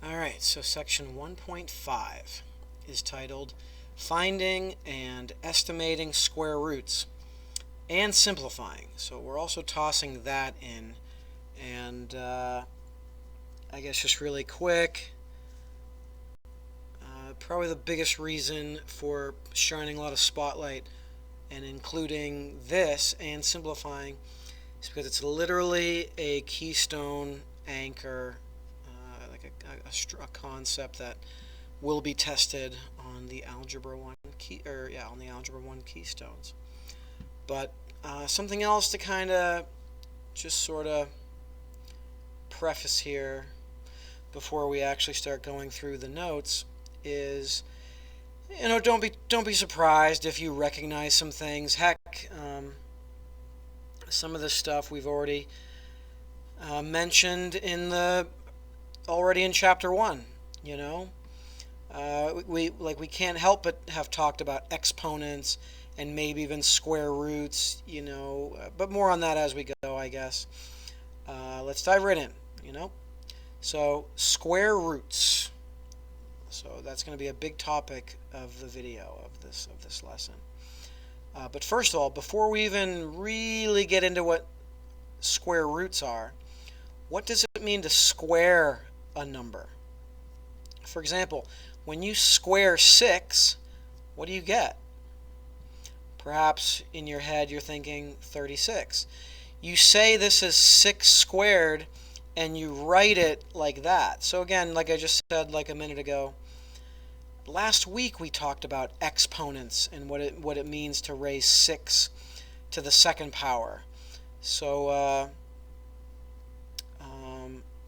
Alright, so section 1.5 is titled Finding and Estimating Square Roots and Simplifying. So we're also tossing that in, and I guess just really quick, probably the biggest reason for shining a lot of spotlight and including this and simplifying is because it's literally a keystone anchor, like a concept that will be tested on the Algebra 1 on the Algebra 1 keystones. But something else to kind of just sort of preface here before we actually start going through the notes is, don't be surprised if you recognize some things. Heck, some of this stuff we've already mentioned already in chapter 1. We can't help but have talked about exponents and maybe even square roots, but more on that as we go, I guess. Let's dive right in, So square roots. So that's going to be a big topic of the video of this lesson. But first of all, before we even really get into what square roots are, what does it mean to square a number? For example, when you square 6, what do you get? Perhaps in your head you're thinking 36. You say this is 6 squared and you write it like that. So again, like I just said like a minute ago, last week we talked about exponents and what it means to raise 6 to the second power. So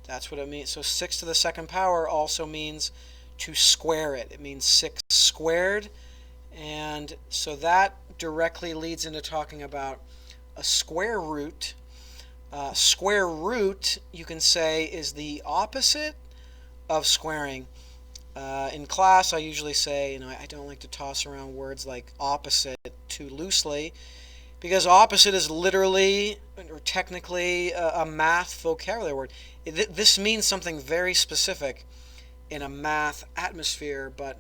that's what it means. So 6 to the second power also means to square it. It means 6 squared. And so that directly leads into talking about a square root. Square root, you can say, is the opposite of squaring. In class, I usually say, I don't like to toss around words like opposite too loosely, because opposite is literally or technically a math vocabulary word. This means something very specific in a math atmosphere, but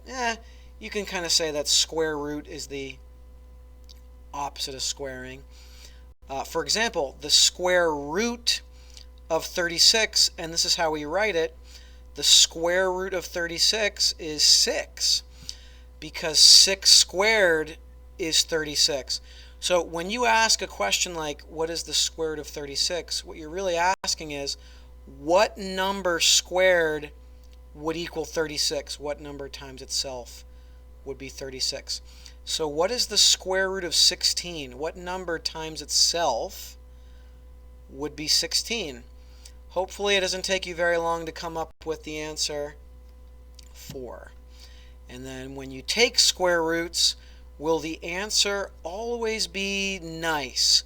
you can kind of say that square root is the opposite of squaring. For example, the square root of 36, and this is how we write it, the square root of 36 is 6, because 6 squared is 36. So when you ask a question like, what is the square root of 36, what you're really asking is, what number squared would equal 36? What number times itself would be 36? So what is the square root of 16? What number times itself would be 16? Hopefully it doesn't take you very long to come up with the answer 4. And then when you take square roots, will the answer always be nice?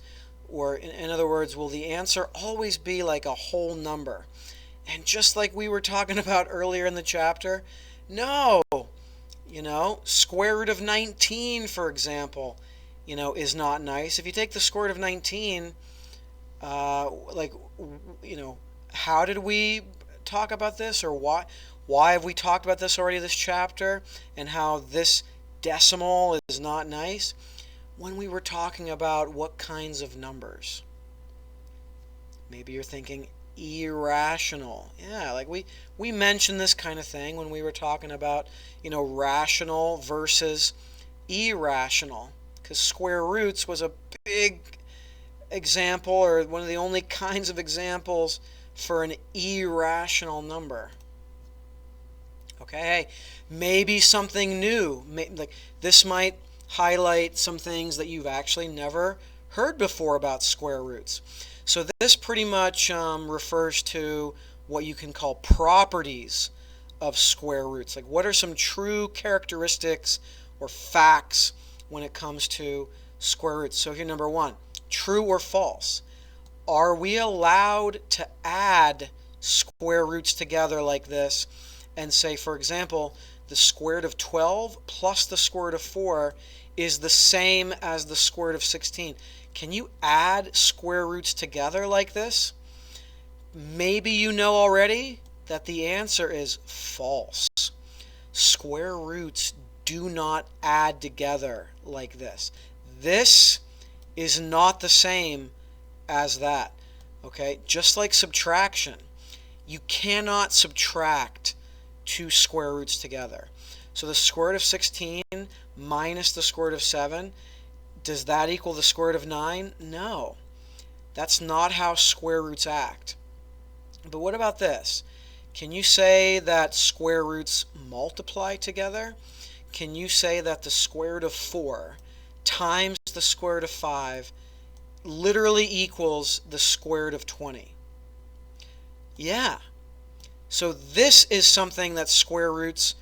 Or in other words, will the answer always be like a whole number? And just like we were talking about earlier in the chapter, no. Square root of 19, for example, is not nice. If you take the square root of 19, how did we talk about this, or why have we talked about this already this chapter, and how this decimal is not nice? When we were talking about what kinds of numbers. Maybe you're thinking irrational. Yeah, like we mentioned this kind of thing when we were talking about, rational versus irrational, because square roots was a big example, or one of the only kinds of examples for an irrational number. Okay, hey, maybe something new. Like this might highlight some things that you've actually never heard before about square roots. So this pretty much refers to what you can call properties of square roots. Like, what are some true characteristics or facts when it comes to square roots? So here, number 1, true or false? Are we allowed to add square roots together like this and say, for example, the square root of 12 plus the square root of 4 is the same as the square root of 16? Can you add square roots together like this? Maybe you know already, that the answer is false. Square roots do not add together like this. This is not the same as that. Okay, just like subtraction, you cannot subtract two square roots together. So the square root of 16 minus the square root of 7, does that equal the square root of 9? No. That's not how square roots act. But what about this? Can you say that square roots multiply together? Can you say that the square root of 4 times the square root of 5 literally equals the square root of 20? Yeah. So this is something that square roots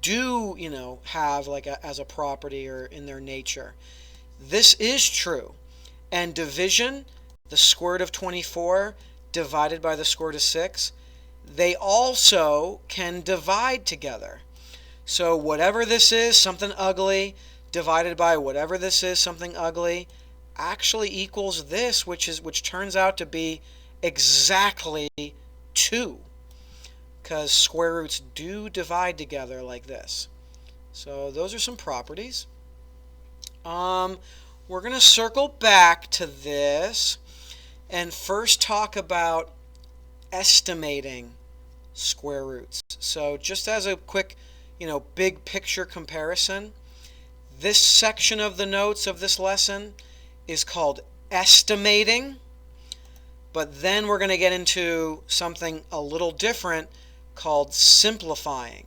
do, have like as a property or in their nature. This is true. And division, the square root of 24 divided by the square root of 6, they also can divide together. So whatever this is, something ugly, divided by whatever this is, something ugly, actually equals this, which turns out to be exactly 2. Because square roots do divide together like this. So those are some properties. We're going to circle back to this and first talk about estimating square roots. So just as a quick, big picture comparison, this section of the notes of this lesson is called estimating, but then we're going to get into something a little different called simplifying.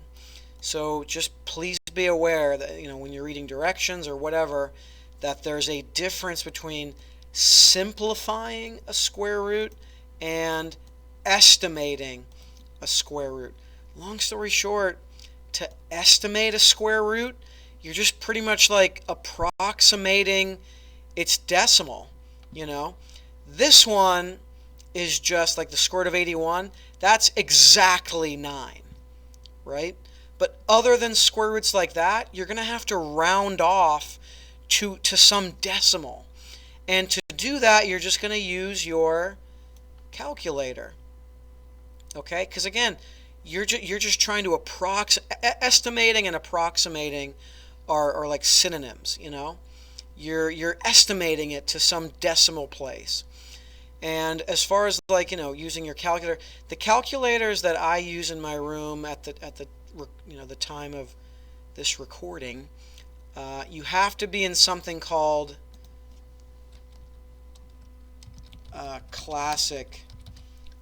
So just please be aware that when you're reading directions or whatever, that there's a difference between simplifying a square root and estimating a square root. Long story short, to estimate a square root, you're just pretty much like approximating its decimal. This one is just like the square root of 81. That's exactly 9, right? But other than square roots like that, you're going to have to round off to some decimal. And to do that, you're just going to use your calculator. Okay? Because again, you're just trying to estimating and approximating are like synonyms, You're estimating it to some decimal place. And as far as using your calculator, the calculators that I use in my room at the time of this recording, you have to be in something called classic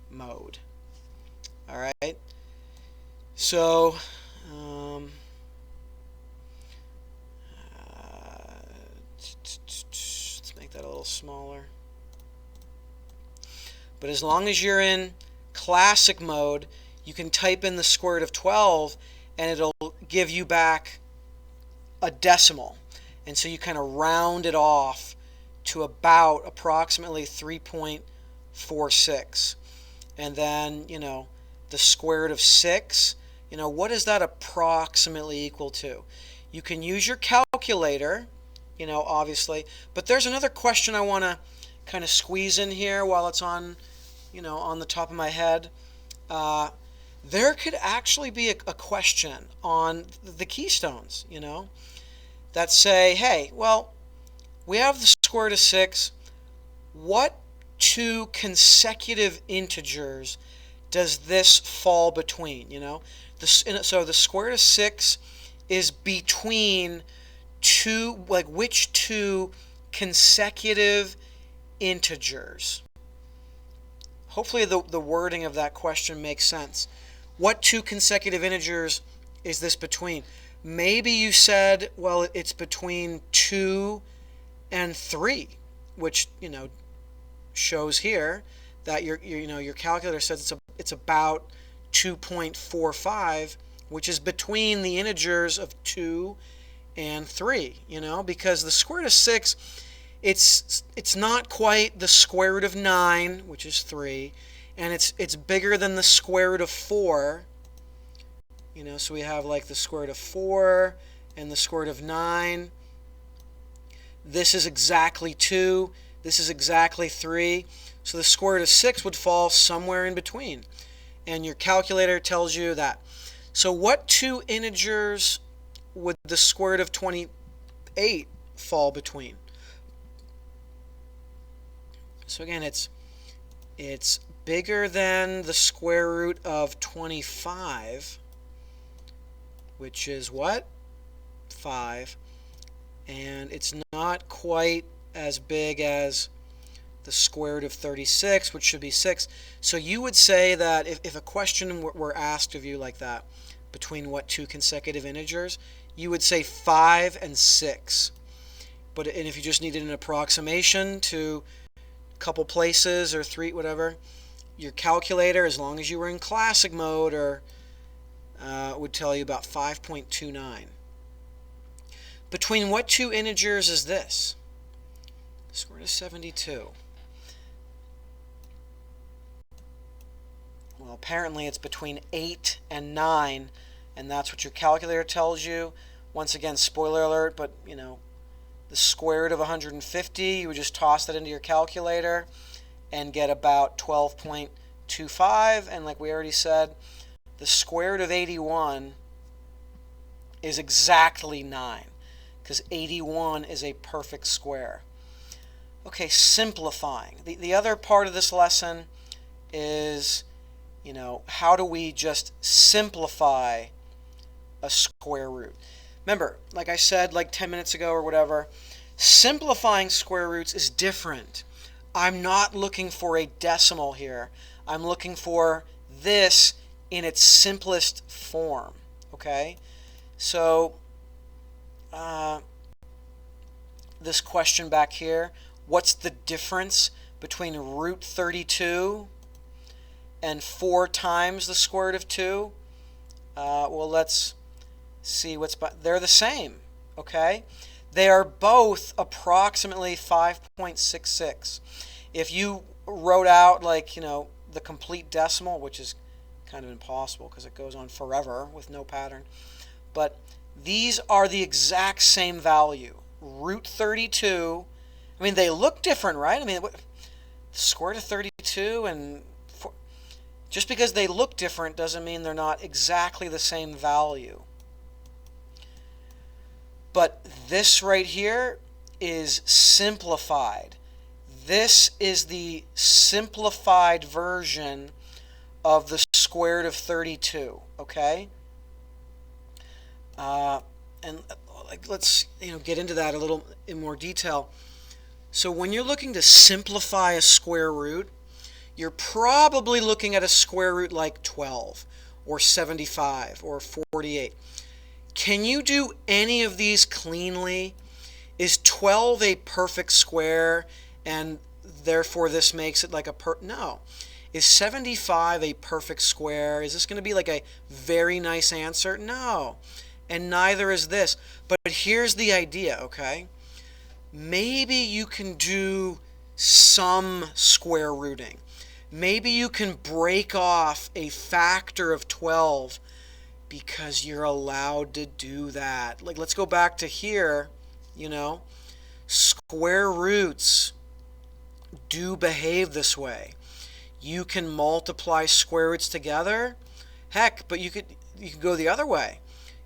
mode. All right. So let's make that a little smaller. But as long as you're in classic mode, you can type in the square root of 12 and it'll give you back a decimal. And so you kind of round it off to about approximately 3.46. And then, the square root of 6, what is that approximately equal to? You can use your calculator, obviously. But there's another question I want to kind of squeeze in here while it's on the top of my head. There could actually be a question on the keystones, that say, hey, well, we have the square root of 6. What two consecutive integers does this fall between? So the square root of 6 is between two, like which two consecutive integers? Hopefully the wording of that question makes sense. What two consecutive integers is this between? Maybe you said, well, it's between 2 and 3, which, shows here that your calculator says it's about 2.45, which is between the integers of 2 and 3, because the square root of 6, it's not quite the square root of 9, which is 3, and it's bigger than the square root of 4. So we have like the square root of 4 and the square root of 9. This is exactly 2. This is exactly 3. So the square root of 6 would fall somewhere in between. and your calculator tells you that. So what two integers would the square root of 28 fall between? So again, it's bigger than the square root of 25, which is what? 5. And it's not quite as big as the square root of 36, which should be 6. So you would say that if a question were asked of you like that, between what two consecutive integers, you would say 5 and 6. And if you just needed an approximation to a couple places or 3, whatever, your calculator, as long as you were in classic mode, would tell you about 5.29. Between what two integers is this? The square root of 72. Well, apparently it's between 8 and 9, and that's what your calculator tells you. Once again, spoiler alert, but the square root of 150, you would just toss that into your calculator and get about 12.25. And like we already said, the square root of 81 is exactly 9, because 81 is a perfect square. Okay, simplifying. The other part of this lesson is, how do we just simplify a square root? Remember, like I said like 10 minutes ago or whatever, simplifying square roots is different. I'm not looking for a decimal here. I'm looking for this in its simplest form. Okay? So, this question back here, what's the difference between root 32 and 4 times the square root of 2? Well, let's see they're the same, okay? They are both approximately 5.66. If you wrote out the complete decimal, which is kind of impossible because it goes on forever with no pattern, but these are the exact same value. Root 32, they look different, right? The square root of 32 and just because they look different doesn't mean they're not exactly the same value. But this right here is simplified. This is the simplified version of the square root of 32, okay? And let's get into that a little in more detail. So when you're looking to simplify a square root, you're probably looking at a square root like 12 or 75 or 48. Can you do any of these cleanly? Is 12 a perfect square and therefore this makes it like no. Is 75 a perfect square? Is this going to be like a very nice answer? No. And neither is this. But here's the idea, okay? Maybe you can do some square rooting. Maybe you can break off a factor of 12 because you're allowed to do that. Like, let's go back to here, Square roots do behave this way. You can multiply square roots together. Heck, but you could go the other way.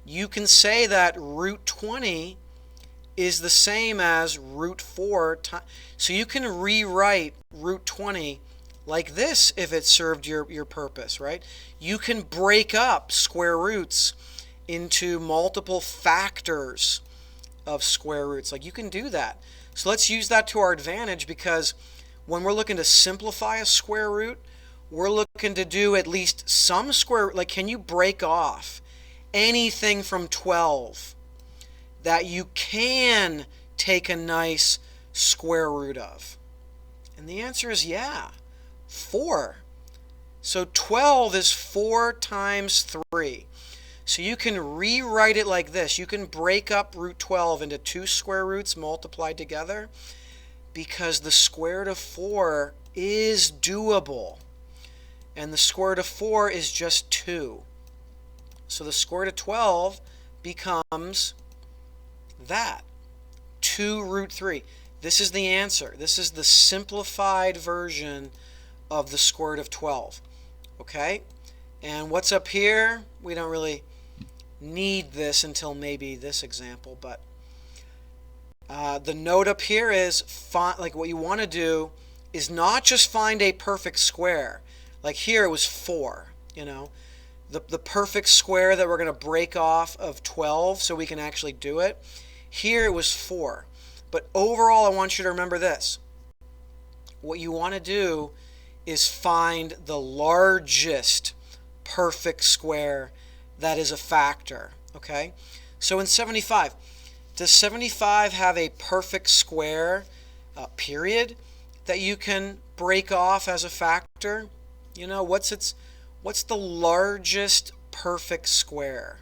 You can say that root 20 is the same as root 4 times. So you can rewrite root 20 like this if it served your purpose, right? You can break up square roots into multiple factors of square roots. Like, you can do that. So let's use that to our advantage, because when we're looking to simplify a square root, we're looking to do at least some square root. Like, can you break off anything from 12 that you can take a nice square root of? And the answer is yeah. 4. So 12 is 4 times 3. So you can rewrite it like this. You can break up root 12 into 2 square roots multiplied together, because the square root of 4 is doable. And the square root of 4 is just 2. So the square root of 12 becomes that, 2 root 3. This is the answer. This is the simplified version of the square root of 12. Okay? And what's up here? We don't really need this until maybe this example, but the note up here is like what you want to do is not just find a perfect square. Like here it was 4, the perfect square that we're going to break off of 12 so we can actually do it. Here it was 4. But overall, I want you to remember this. What you want to do is find the largest perfect square that is a factor. Okay? So in 75, does 75 have a perfect square, period, that you can break off as a factor? What's the largest perfect square?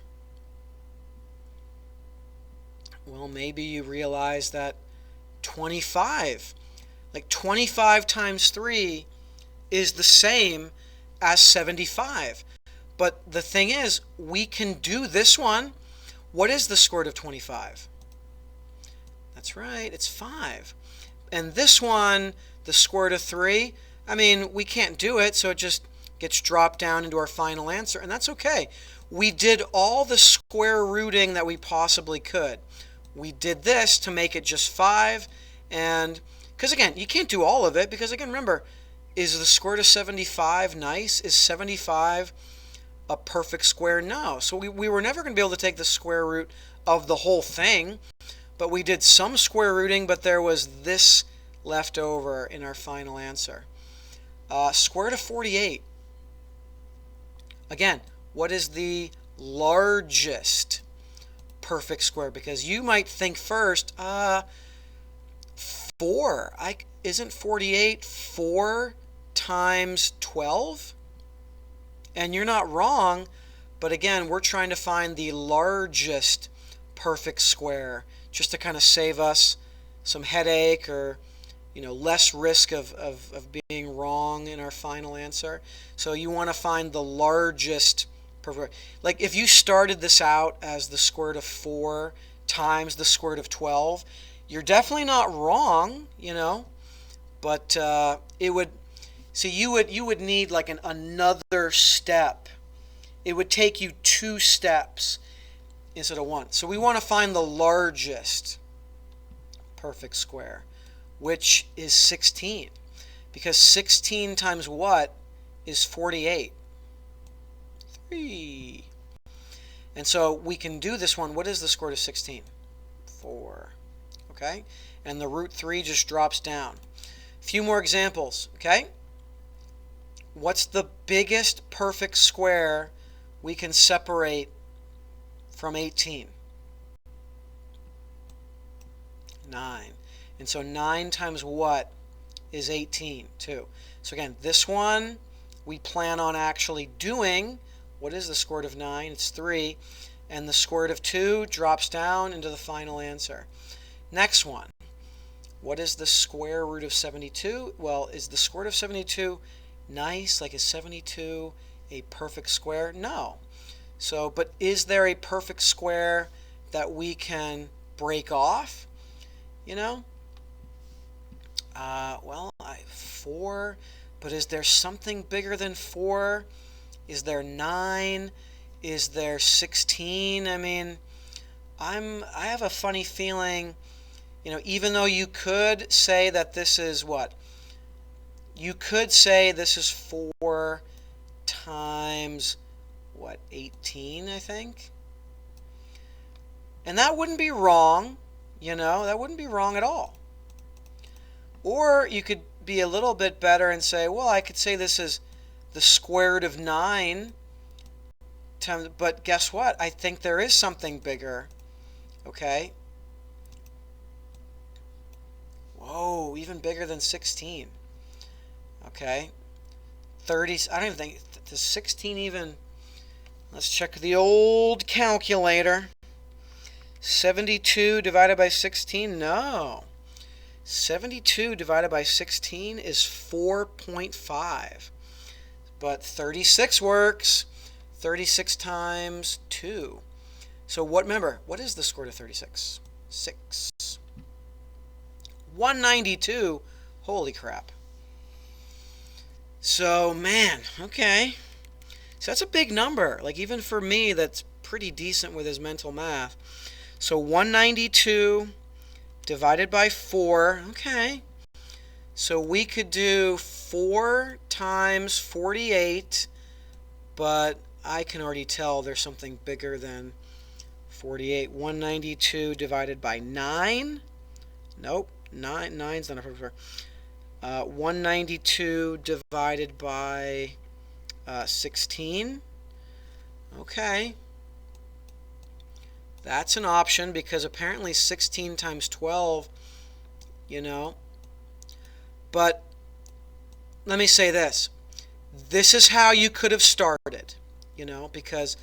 Well, maybe you realize that 25, like 25 times 3 is the same as 75. But the thing is, we can do this one. What is the square root of 25? That's right, it's 5. And this one, the square root of 3, I mean, we can't do it, so it just gets dropped down into our final answer, and that's okay. We did all the square rooting that we possibly could. We did this to make it just 5, and because again, you can't do all of it, because again, remember, is the square root of 75 nice? Is 75 a perfect square? No. So we were never going to be able to take the square root of the whole thing, but we did some square rooting, but there was this left over in our final answer. Square root of 48. Again, what is the largest perfect square? Because you might think first, 4. Isn't 48 4 times 12? And you're not wrong, but again, we're trying to find the largest perfect square just to kind of save us some headache or less risk of being wrong in our final answer. So you want to find the largest perfect. Like if you started this out as the square root of 4 times the square root of 12, you're definitely not wrong, but it would. So you would need like another step. It would take you 2 steps instead of 1. So we want to find the largest perfect square, which is 16. Because 16 times what is 48? 3. And so we can do this one. What is the square root of 16? 4. Okay? And the root 3 just drops down. A few more examples. Okay? What's the biggest perfect square we can separate from 18? 9. And so 9 times what is 18? 2. So again, this one we plan on actually doing. What is the square root of 9? It's 3. And the square root of 2 drops down into the final answer. Next one. What is the square root of 72? Well, is the square root of 72 nice? Like, is 72 a perfect square? No. So, but is there a perfect square that we can break off? Well, 4, but is there something bigger than 4? Is there 9? Is there 16? I mean, I have a funny feeling, even though you could say that this is what? You could say this is 4 times, 18, I think? And that wouldn't be wrong, that wouldn't be wrong at all. Or you could be a little bit better and say, well, I could say this is the square root of 9 times, but guess what? I think there is something bigger, okay? Whoa, even bigger than 16. Okay, 30, I don't even think, does 16 even, let's check the old calculator. 72 divided by 16, no. 72 divided by 16 is 4.5. But 36 works. 36 times 2. So remember, what is the square root of 36? 6. 192. Holy crap. So, man, okay. So that's a big number. Like even for me, that's pretty decent with his mental math. So 192 divided by 4. Okay. So we could do 4 times 48, but I can already tell there's something bigger than 48. 192 divided by 9. Nope, 9's not a perfect square. 192 divided by 16. Okay. That's an option because apparently 16 times 12, you know. But let me say this. This is how you could have started, you know, because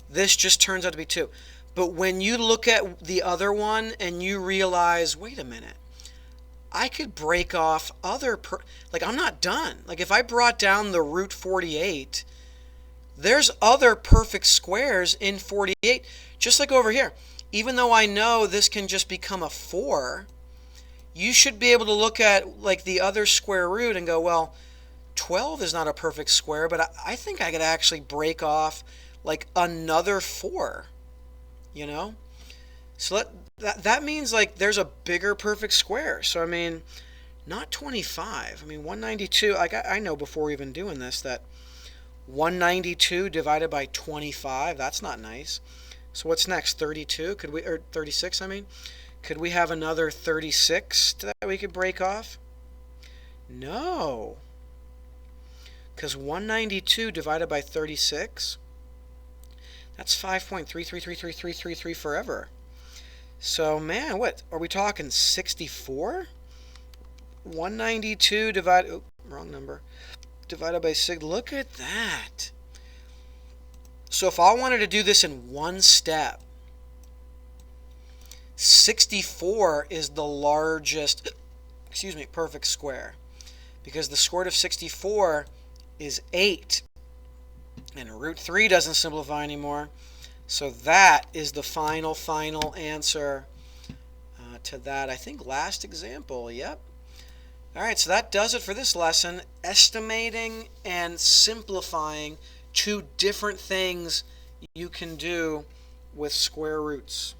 this just turns out to be 2. But when you look at the other one and you realize, wait a minute, I could break off other, like I'm not done. Like if I brought down the root 48, there's other perfect squares in 48, just like over here. Even though I know this can just become a 4, you should be able to look at like the other square root and go, well, 12 is not a perfect square, but I think I could actually break off like another 4, you know? So that means like there's a bigger perfect square. So I mean, not 25. I mean 192, like I know before even doing this that 192 divided by 25, that's not nice. So what's next? 32? Could we, or 36, I mean? Could we have another 36 that we could break off? No. Because 192 divided by 36, that's 5.333333 forever. So, man, what? Are we talking 64? 192 divided... Oh, wrong number. Divided by 6. Look at that. So if I wanted to do this in one step, 64 is the largest, perfect square. Because the square root of 64 is 8. And root 3 doesn't simplify anymore. So that is the final answer to that, I think, last example. Yep. All right, so that does it for this lesson. Estimating and simplifying, 2 different things you can do with square roots.